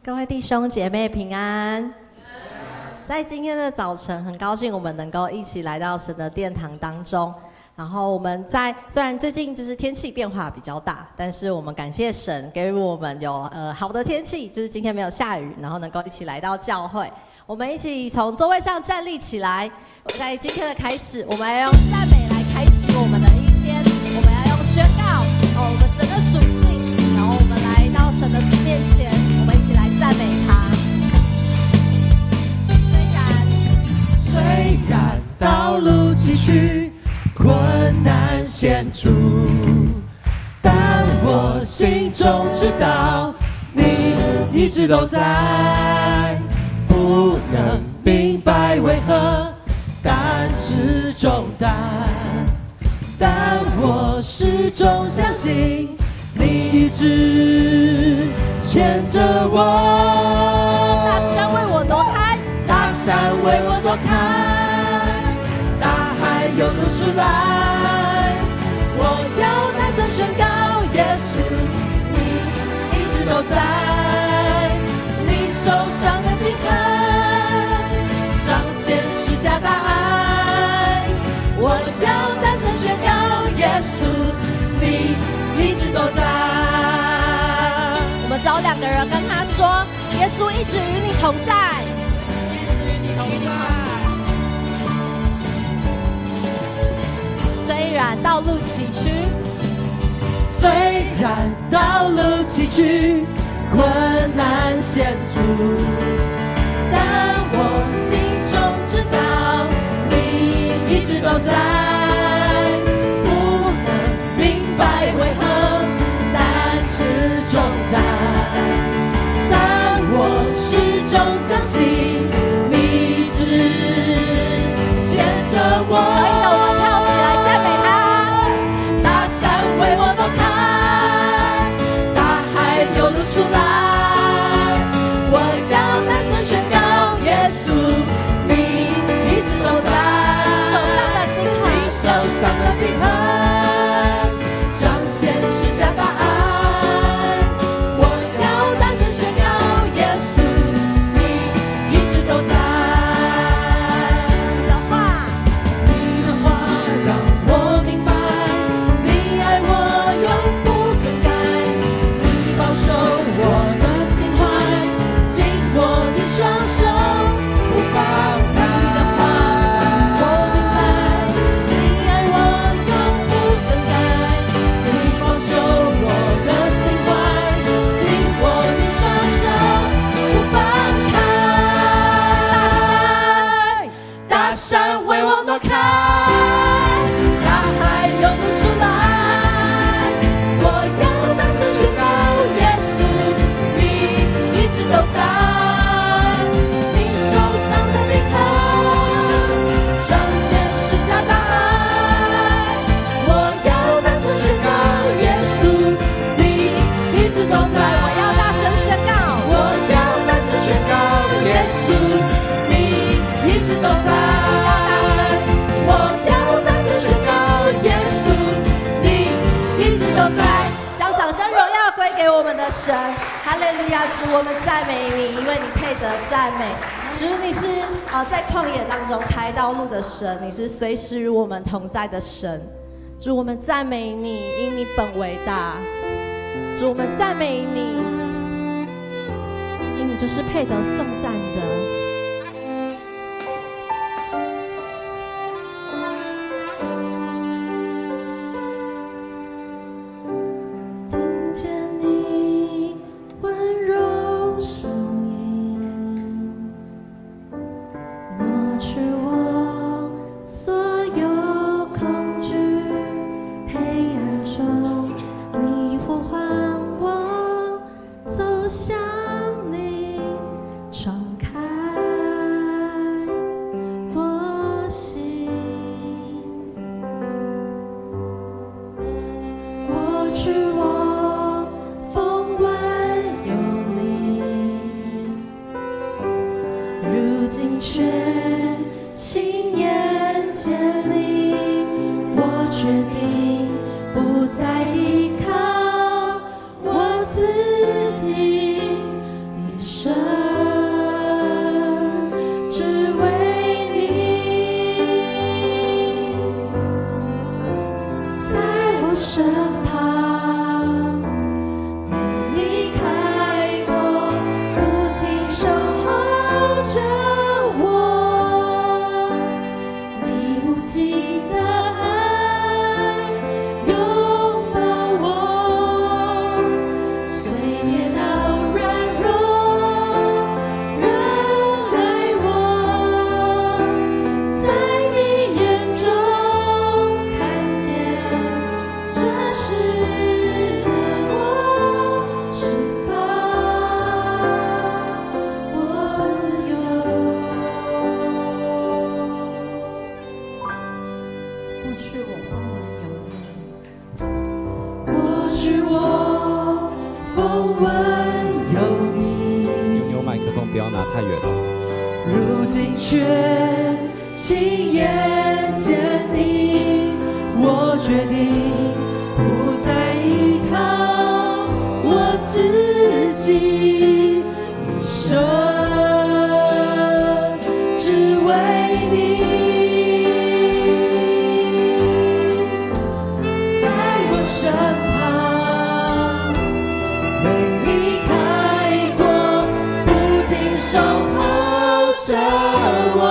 各位弟兄姐妹平安。在今天的早晨，很高兴我们能够一起来到神的殿堂当中。然后我们虽然最近就是天气变化比较大，但是我们感谢神给予我们有好的天气，就是今天没有下雨，然后能够一起来到教会。我们一起从座位上站立起来。在今天的开始，我们要用赞美来开启我们的一天，我们要用宣告我们神的属性，然后我们来到神的面前，我们一起来赞美他。虽然道路崎岖，困难险阻，但我心中知道你一直都在，不能明白为何担是重担，但我始终相信你一直牵着我。大山为我挪开，大山为我挪开，大海涌流出来，我要大声宣告，耶稣你一直都在，你手上的钉痕彰显十架大爱，我要大声宣告，耶稣你一直都在。我们找两个人跟他说，耶稣一直与你同在，虽然道路崎岖，虽然道路崎岖，困难险阻，但我心中知道你一直都在，不能明白为何担是重担，但我始终相信你一直牵着我。可以的，我们跳起来赞美他。大山为我挪开，大海流露出来，我要大声宣告，耶稣你一直都在，手上的钉痕，你手上的钉痕彰显十架大爱，我要大声宣告，耶稣你一直都在。你的话让我明白，你爱我永不更改，你保守我的心怀，紧握你双手不放开。你的话让我明白，你爱我永不更改，你保守我的心怀，紧握你双手不放开。大山为我挪开，大海涌流出来，我要大声宣告，耶稣你一直都在，你手上的钉痕彰显十架大爱，我要大声宣告，耶稣你一直都在，我要大声宣告，我要大声宣告，耶稣你一直都在，我要大声宣告，耶稣你一直都在。将掌声荣耀归给我们的神。哈利路亚！主，我们赞美你，因为你配得赞美。主，你是在旷野当中开道路的神，你是随时与我们同在的神。主，我们赞美你，因你本为大。主，我们赞美你，因你就是配得颂赞的。听见你温柔声音，抹去我所有恐惧，黑暗中你呼唤我走向你，敞开我心，过去我风闻有你，如今却亲眼见你，我决定不再依靠我自己，一生太远了。如今却亲眼见你，我决定不再依靠我自己，一生只为你。在我身旁没离开过，不停守候着我。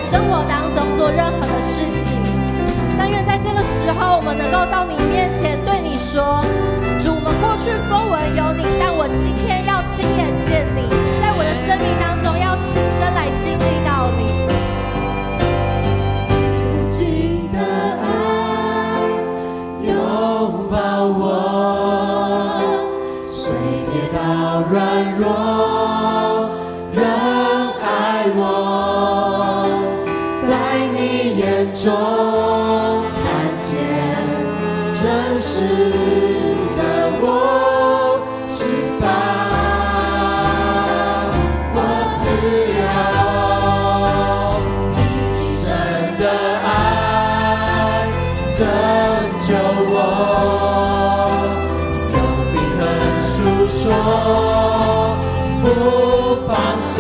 生活当中做任何的事情，但愿在这个时候，我们能够到你面前对你说：主，我们过去风闻有你，但我今天要亲眼见你，在我的生命当中要亲身来经历到你。无尽的爱拥抱我，虽跌倒软弱，仍爱我。眼中看见真实的我，释放我自由，你牺牲的爱拯救我，用灵魂诉说不放手，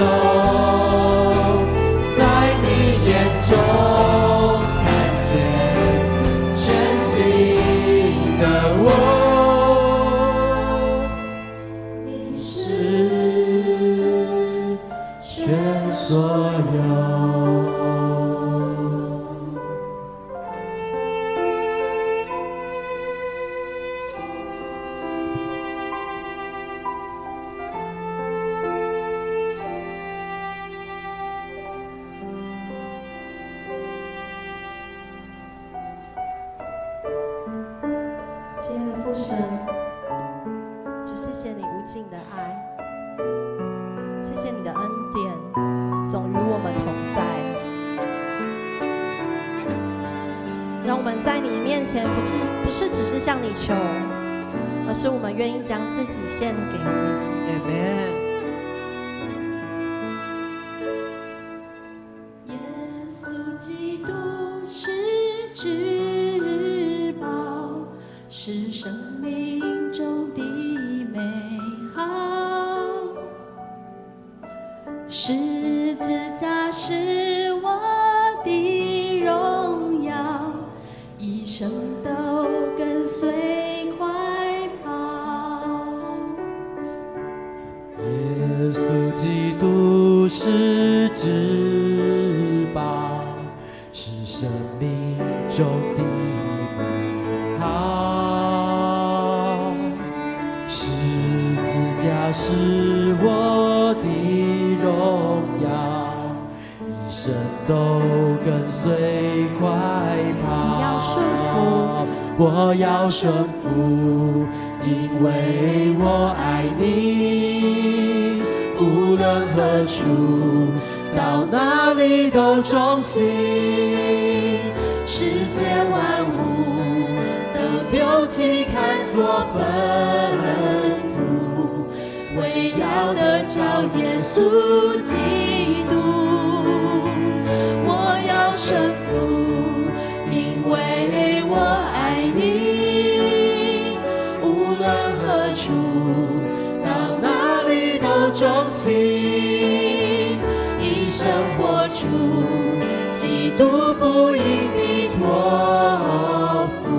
在你眼中所有。亲爱的父神，只谢谢你无尽的爱，谢谢你的恩典总与我们同在，让我们在你面前不是只是向你求，而是我们愿意将自己献给你。Amen。耶稣基督是至宝，是生命中的美好。十字架是我的荣耀，一生都跟随快跑。耶稣基督是至宝，是生命中的美好。十字架是我的荣耀，一生都跟随快跑。我要顺服，因为我爱你。无论何处，到哪里都忠心。世界万物都丢弃，看作粪土，为要得着耶稣基督。我要顺活出基督福音的托付，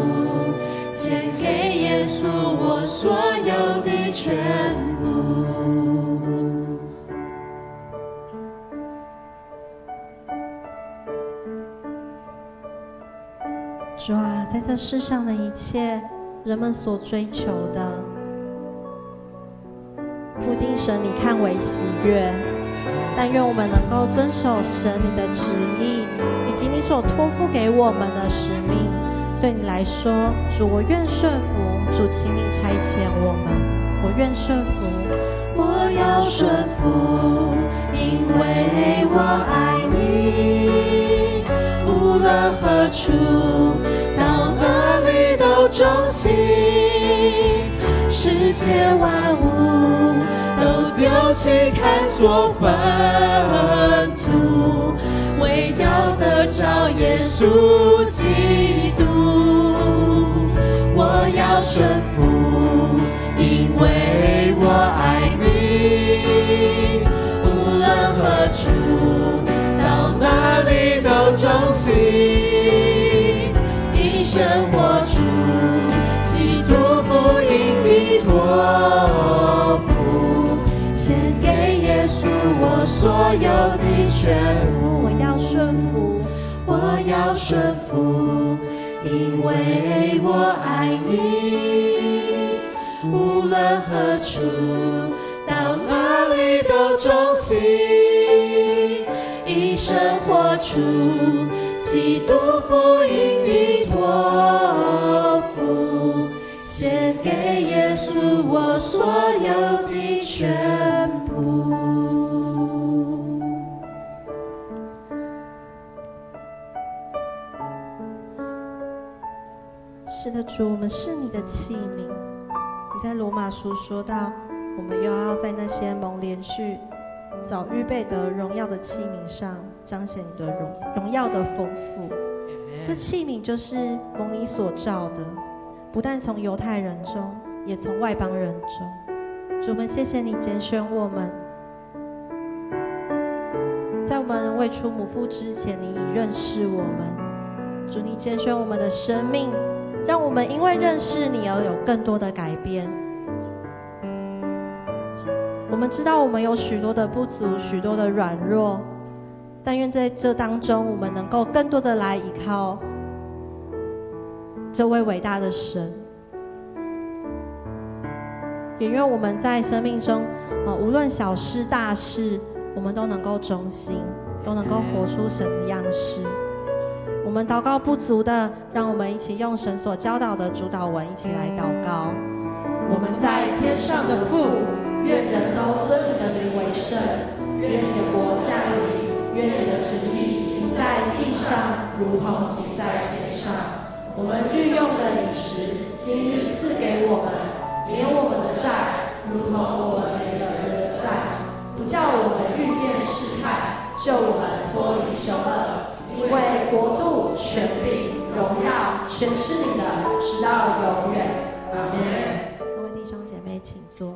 献给耶稣我所有的全部。主啊，在这世上的一切，人们所追求的，不一定神你看为喜悦，但愿我们能够遵守神你的旨意，以及你所托付给我们的使命。对你来说，主，我愿顺服，主，请你差遣我们，我愿顺服，我要顺服，因为我爱你，无论何处，到哪里都忠心，世界万物都丢弃看作粪土，为要得着耶稣基督。我要顺服，因为我爱你，无论何处，到哪里都忠心，一生活出基督福音的托付，献给耶稣我所有的全部。我要顺服，我要顺服，因为我爱你，无论何处，到哪里都忠心，一生活出基督福音的托付，献给耶稣我所有的全部。是的，主，我们是你的器皿。你在罗马书说到，我们又要在那些蒙连续早预备的荣耀的器皿上彰显你的荣耀的丰富。这器皿就是蒙你所造的，不但从犹太人中，也从外邦人中。主，我们谢谢你拣选我们，在我们未出母腹之前，你已认识我们。主，你拣选我们的生命，让我们因为认识你而有更多的改变。我们知道我们有许多的不足，许多的软弱，但愿在这当中，我们能够更多的来依靠这位伟大的神。也愿我们在生命中，无论小事大事，我们都能够忠心，都能够活出神的样式。我们祷告不足的，让我们一起用神所教导的主祷文一起来祷告。我们在天上的父，愿人都尊你的名为圣，愿你的国降临，愿你的旨意行在地上，如同行在天上。我们日用的饮食，今日赐给我们，免我们的债，如同我们免了人的债，不叫我们遇见试探，救我们脱离凶恶。因为国度、权柄、荣耀，全是你的，直到永远。阿们。各位弟兄姐妹，请坐。